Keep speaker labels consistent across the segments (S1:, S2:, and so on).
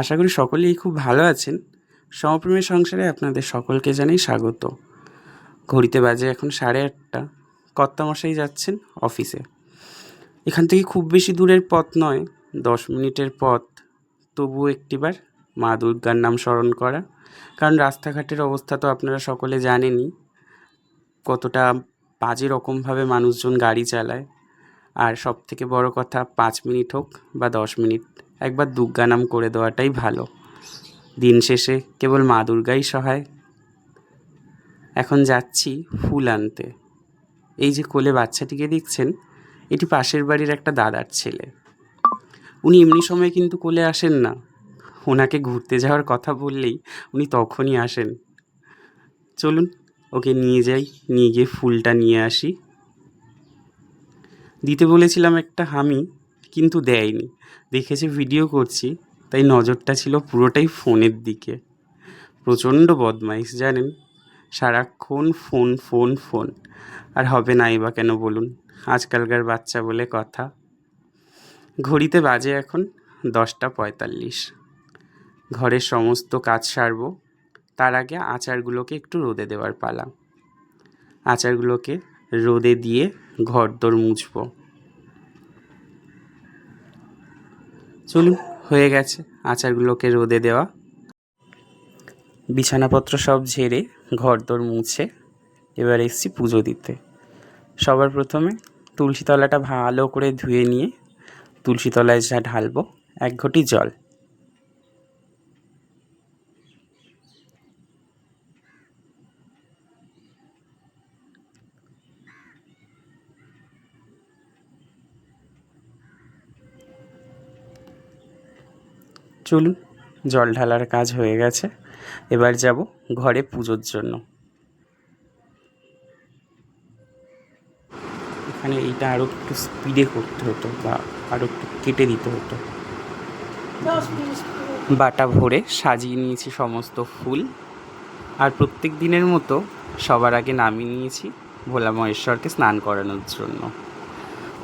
S1: আশা করি সকলেই খুব ভালো আছেন। সমপ্রেমের সংসারে আপনাদের সকলকে জানাই স্বাগত। ঘড়িতে বাজে এখন 8:30। কর্তামশাই যাচ্ছেন অফিসে। এখান থেকে খুব বেশি দূরের পথ নয়, 10 মিনিটের পথ। তবুও একটিবার মা দুর্গার নাম স্মরণ করা, কারণ রাস্তাঘাটের অবস্থা তো আপনারা সকলে জানেনই, কতটা বাজে রকমভাবে মানুষজন গাড়ি চালায়। আর সব থেকে বড় কথা, 5 মিনিট হোক বা 10 মিনিট, একবার দুর্গা নাম করে দেওয়াটাই ভালো। দিন শেষে কেবল মা দুর্গাই সহায়। এখন যাচ্ছি ফুল আনতে। এই যে কোলে বাচ্চাটিকে দেখছেন, এটি পাশের বাড়ির একটা দাদার ছেলে। উনি এমনি সময় কিন্তু কোলে আসেন না, ওনাকে ঘুরতে যাওয়ার কথা বললেই উনি তখনই আসেন। চলুন ওকে নিয়ে যাই, নিয়ে গিয়ে ফুলটা নিয়ে আসি। দিতে বলেছিলাম একটা হামি, কিন্তু দেয়নি। দেখেছে ভিডিও করছি, তাই নজরটা ছিল পুরোটাই ফোনের দিকে। প্রচণ্ড বদমাইশ জানেন, সারাক্ষণ ফোন ফোন ফোন। আর হবে নাই বা কেন বলুন, আজকালকার বাচ্চা বলে কথা। ঘড়িতে বাজে এখন 10:45। ঘরের সমস্ত কাজ সারব, তার আগে আচারগুলোকে একটু রোদে দেওয়ার পালা। আচারগুলোকে রোদে দিয়ে ঘরদোর মুছব। চলুন, হয়ে গেছে আচারগুলোকে রোদে দেওয়া। বিছানাপত্র সব ঝেড়ে ঘরদোর মুছে এবার এসছি পুজো দিতে। সবার প্রথমে তুলসী তলাটা ভালো করে ধুয়ে নিয়ে তুলসী তলায় যা ঢালবো 1 ঘটি জল। চলুন, জল ঢালার কাজ হয়ে গেছে। এবার যাব ঘরে পুজোর জন্য। এখানে এইটা আরও একটু স্পিডে করতে হতো বা আরও একটু কেটে দিতে হতো। বাটা ভরে সাজিয়ে নিয়েছি সমস্ত ফুল। আর প্রত্যেক দিনের মতো সবার আগে নামিয়ে নিয়েছি ভোলা মহেশ্বরকে স্নান করানোর জন্য।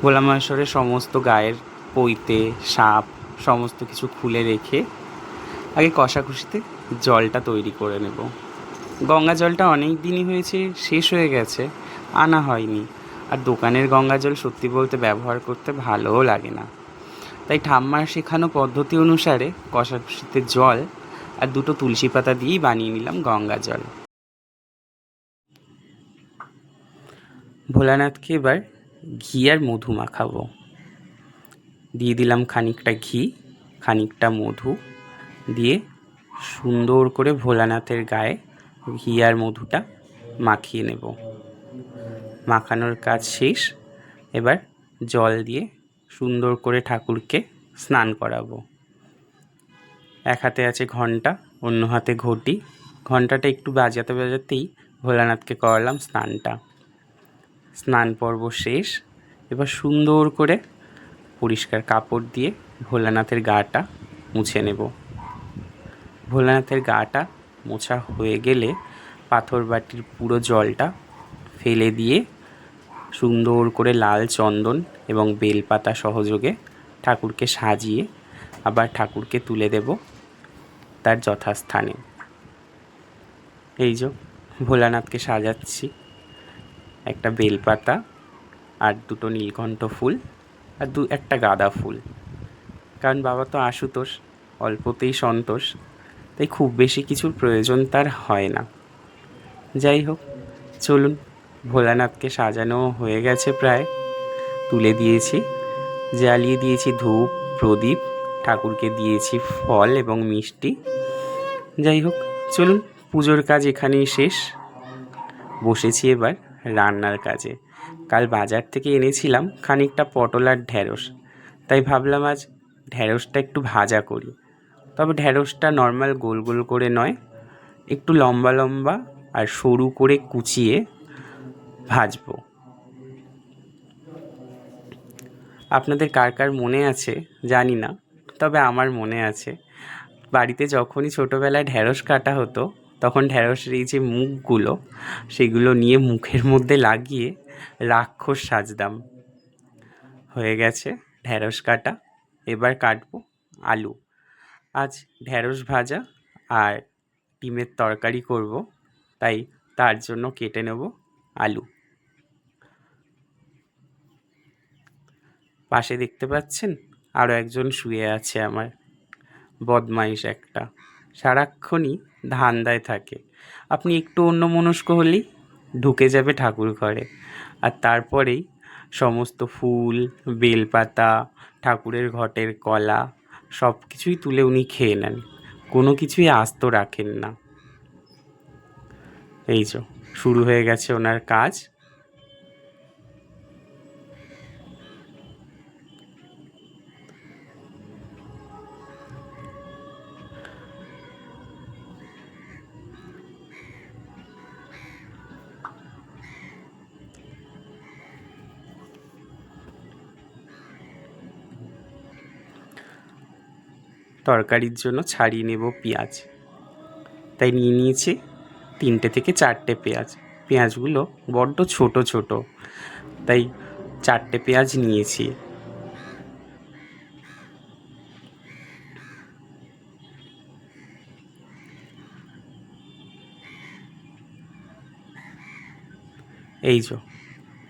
S1: ভোলা মহেশ্বরের সমস্ত গায়ের পৈতে সাপ সমস্ত কিছু খুলে রেখে আগে কষাকষিতে জলটা তৈরি করে নেব। গঙ্গা জলটা অনেক দিনই হয়েছে, শেষ হয়ে গেছে, আনা হয়নি। আর দোকানের গঙ্গা জল সত্যি বলতে ব্যবহার করতে ভালোও লাগে না। তাই ঠাম্মার শেখানো পদ্ধতি অনুসারে কষাকষিতে জল আর 2টো তুলসী পাতা দিয়েই বানিয়ে নিলাম গঙ্গা জল। ভোলানাথকে এবার ঘি আর মধু মাখাবো। দিয়ে দিলাম খানিকটা ঘি, খানিকটা মধু দিয়ে সুন্দর করে ভোলানাথের গায়ে ঘি আর মধুটা মাখিয়ে নেব। মাখানোর কাজ শেষ। এবার জল দিয়ে সুন্দর করে ঠাকুরকে স্নান করাবো। এক হাতে আছে ঘণ্টা, অন্য হাতে ঘটি। ঘণ্টাটা একটু বাজাতে বাজাতেই ভোলানাথকে করালাম স্নানটা। স্নান পর্ব শেষ। এবার সুন্দর করে পরিষ্কার কাপড় দিয়ে ভোলানাথের গাটা মুছে নেব। ভোলানাথের গাটা মোছা হয়ে গেলে পাথর বাটির পুরো জলটা ফেলে দিয়ে সুন্দর করে লাল চন্দন এবং বেলপাতা সহযোগে ঠাকুরকে সাজিয়ে আবার ঠাকুরকে তুলে দেব তার যথাস্থানে। এই যে ভোলানাথকে সাজাচ্ছি, একটা বেলপাতা আর 2টো নীলকণ্ঠ ফুল আর একটা গাঁদা ফুল। কারণ বাবা তো আশুতোষ, অল্পতেই সন্তোষ, তাই খুব বেশি কিছুর প্রয়োজন তার হয় না। যাই হোক, চলুন, ভোলানাথকে সাজানো হয়ে গেছে প্রায়। তুলে দিয়েছি, জ্বালিয়ে দিয়েছি ধূপ প্রদীপ, ঠাকুরকে দিয়েছি ফল এবং মিষ্টি। যাই হোক, চলুন, পুজোর কাজ এখানেই শেষ। বসেছি এবার রান্নার কাজে। কাল বাজার থেকে এনেছিলাম খানিকটা পটল আর ঢ্যাঁড়স, তাই ভাবলাম আজ ঢ্যাঁড়সটা একটু ভাজা করি। তবে ঢ্যাঁড়সটা নর্মাল গোল গোল করে নয়, একটু লম্বা লম্বা আর সরু করে কুচিয়ে ভাজবো। আপনাদের কার কার মনে আছে জানি না, তবে আমার মনে আছে বাড়িতে যখনই ছোটোবেলায় ঢ্যাঁড়স কাটা হতো, তখন ঢ্যাঁড়সের এই যে মুখগুলো, সেগুলো নিয়ে মুখের মধ্যে লাগিয়ে রাক্ষস সাজতাম। হয়ে গেছে ঢ্যাঁড়স কাটা। এবার কাটবো আলু। আজ ঢ্যাঁড়স ভাজা আর ডিমের তরকারি করব, তাই তার জন্য কেটে নেব আলু। পাশে দেখতে পাচ্ছেন আরও একজন শুয়ে আছে, আমার বদমাইশ একটা, সারাক্ষণই ধান্দায় থাকে। আপনি একটু অন্যমনস্ক হলেই ঢুকে যাবে ঠাকুর ঘরে, আর তারপরেই সমস্ত ফুল, বেলপাতা, ঠাকুরের ঘটের কলা সব কিছুই তুলে উনি খেয়ে নেন, কোনো কিছুই আস্ত রাখেন না। এই যে শুরু হয়ে গেছে ওনার কাজ। তরকারির জন্য ছাড়িয়ে নেব পেঁয়াজ, তাই নিয়ে নিয়েছি 3টে থেকে 4টে পেঁয়াজ। পেঁয়াজগুলো বড্ড ছোট ছোট, তাই 4টে পেঁয়াজ নিয়েছি।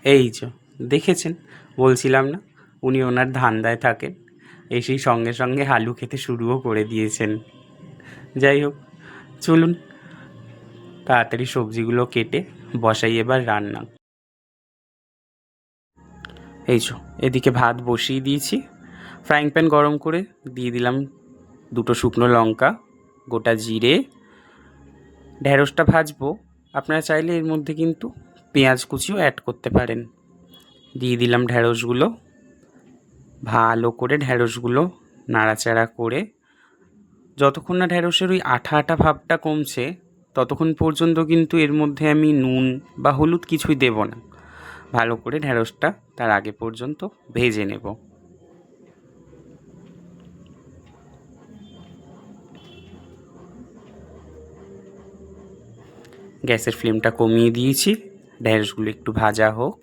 S1: এই যে দেখেছেন, বলছিলাম না উনি ওনার ধান্দায় থাকেন, এসেই সঙ্গে সঙ্গে আলু খেতে শুরুও করে দিয়েছেন। যাই হোক, চলুন তাড়াতাড়ি সবজিগুলো কেটে বসাই এবার রান্না। এদিকে ভাত বসিয়ে দিয়েছি, ফ্রাইং প্যান গরম করে দিয়ে দিলাম 2টো শুকনো লঙ্কা, গোটা জিরে। ঢ্যাঁড়সটা ভাজবো, আপনারা চাইলে এর মধ্যে কিন্তু পেঁয়াজ কুচিও অ্যাড করতে পারেন। দিয়ে দিলাম ঢ্যাঁড়সগুলো, ভালো করে ঢ্যাঁড়সগুলো নাড়াচাড়া করে যতক্ষণ না ঢ্যাঁড়সের ওই আঠা আঠা ভাবটা কমছে ততক্ষণ পর্যন্ত কিন্তু এর মধ্যে আমি নুন বা হলুদ কিছুই দেব না। ভালো করে ঢ্যাঁড়সটা তার আগে পর্যন্ত ভেজে নেব। গ্যাসের ফ্লেমটা কমিয়ে দিয়েছি, ঢ্যাঁড়সগুলো একটু ভাজা হোক,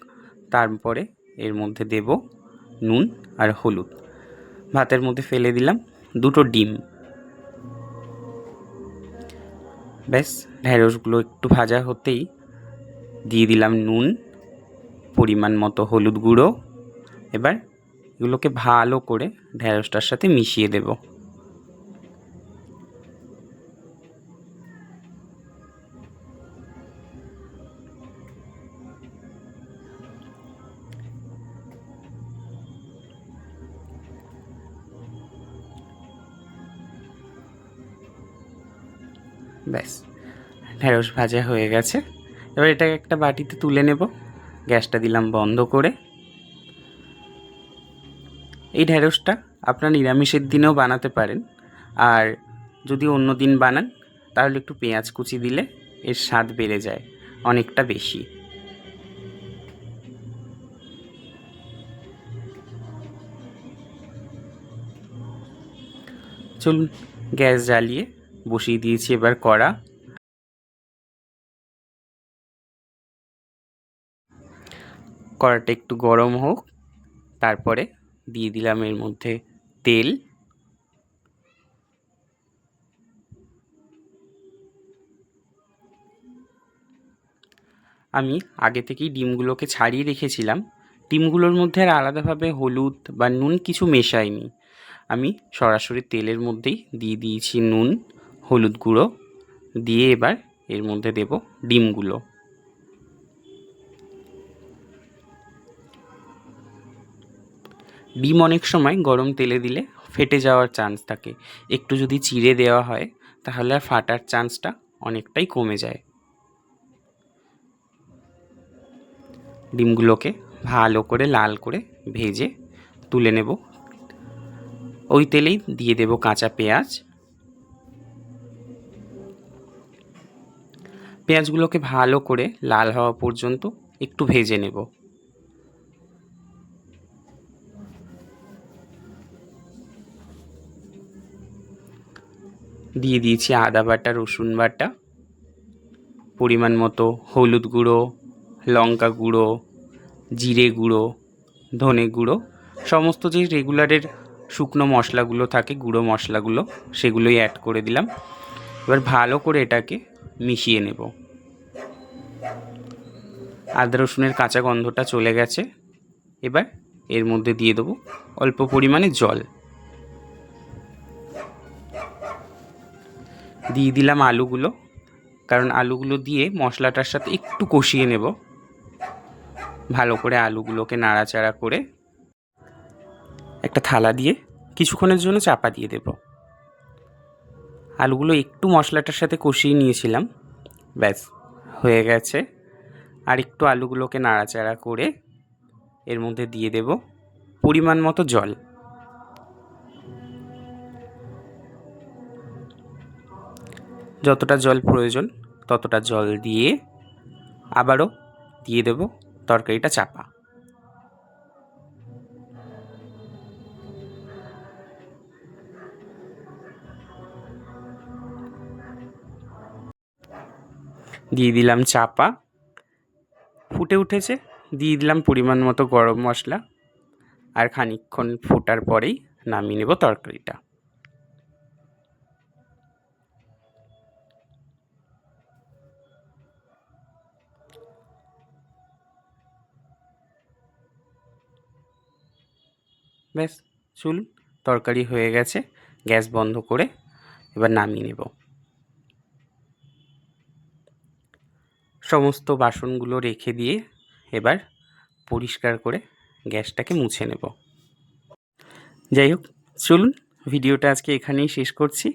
S1: তারপরে এর মধ্যে দেব নুন আর হলুদ। ভাতের মধ্যে ফেলে দিলাম 2টো ডিম। ব্যাস, ঢ্যাঁড়সগুলো একটু ভাজা হতেই দিয়ে দিলাম নুন, পরিমাণ মতো হলুদ গুঁড়ো। এবার এগুলোকে ভালো করে ঢ্যাঁড়সটার সাথে মিশিয়ে দেব। ব্যাস, ঢ্যাঁড়স ভাজা হয়ে গেছে। এবার এটাকে একটা বাটিতে তুলে নেব। গ্যাসটা দিলাম বন্ধ করে। এই ঢ্যাঁড়সটা আপনারা নিরামিষের দিনেও বানাতে পারেন, আর যদি অন্য দিন বানান তাহলে একটু পেঁয়াজ কুচি দিলে এর স্বাদ বেড়ে যায় অনেকটা বেশি। চলুন গ্যাস জ্বালিয়ে বসিয়ে দিয়েছি এবার কড়া। কড়াটা একটু গরম হোক, তারপরে দিয়ে দিলাম এর মধ্যে তেল। আমি আগে থেকেই ডিমগুলোকে ছাড়িয়ে রেখেছিলাম, ডিমগুলোর মধ্যে আর আলাদাভাবে হলুদ বা নুন কিছু মেশাইনি। আমি সরাসরি তেলের মধ্যেই দিয়ে দিয়েছি নুন, হলুদ গুঁড়ো দিয়ে এবার এর মধ্যে দেব ডিমগুলো। ডিম অনেক সময় গরম তেলে দিলে ফেটে যাওয়ার চান্স থাকে, একটু যদি চিড়ে দেওয়া হয় তাহলে আর ফাটার চান্সটা অনেকটাই কমে যায়। ডিমগুলোকে ভালো করে লাল করে ভেজে তুলে নেব। ওই তেলেই দিয়ে দেব কাঁচা পেঁয়াজ। পেঁয়াজগুলোকে ভালো করে লাল হওয়া পর্যন্ত একটু ভেজে নেব। দিয়ে দিয়েছি আদা বাটা, রসুন বাটা, পরিমাণ মতো হলুদ গুঁড়ো, লঙ্কা গুঁড়ো, জিরে গুঁড়ো, ধনে গুঁড়ো, সমস্ত যে রেগুলারের শুকনো মশলাগুলো থাকে, গুঁড়ো মশলাগুলো, সেগুলোই অ্যাড করে দিলাম। এবার ভালো করে এটাকে মিশিয়ে নেব। আদা রসুনের কাঁচা গন্ধটা চলে গেছে। এবার এর মধ্যে দিয়ে দেবো অল্প পরিমাণে জল। দিয়ে দিলাম আলুগুলো, কারণ আলুগুলো দিয়ে মশলাটার সাথে একটু কষিয়ে নেব। ভালো করে আলুগুলোকে নাড়াচাড়া করে একটা থালা দিয়ে কিছুক্ষণের জন্য চাপা দিয়ে দেব। আলুগুলো একটু মশলাটার সাথে কষিয়ে নিয়েছিলাম, ব্যাস হয়ে গেছে। আর একটু আলুগুলোকে নাড়াচাড়া করে এর মধ্যে দিয়ে দেব পরিমাণ মতো জল। যতটা জল প্রয়োজন ততটা জল দিয়ে আবারও দিয়ে দেব তরকারিটা চাপা। দিয়ে দিলাম চাপা, ফুটে উঠেছে। দিয়ে দিলাম পরিমাণ মতো গরম মশলা, আর খানিকক্ষণ ফোটার পরেই নামিয়ে নেব তরকারিটা। ব্যাস চলুন, তরকারি হয়ে গেছে। গ্যাস বন্ধ করে এবার নামিয়ে নেব। সমস্ত বাসনগুলো রেখে দিয়ে এবার পরিষ্কার করে গ্যাসটাকে মুছে নেব। যাই হোক, চলুন ভিডিওটা আজকে এখানেই শেষ করছি।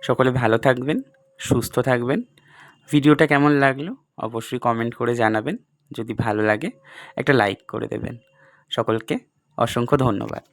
S1: সকলে ভালো থাকবেন, সুস্থ থাকবেন। ভিডিওটা কেমন লাগলো অবশ্যই কমেন্ট করে জানাবেন। যদি ভালো লাগে একটা লাইক করে দেবেন। সকলকে অসংখ্য ধন্যবাদ।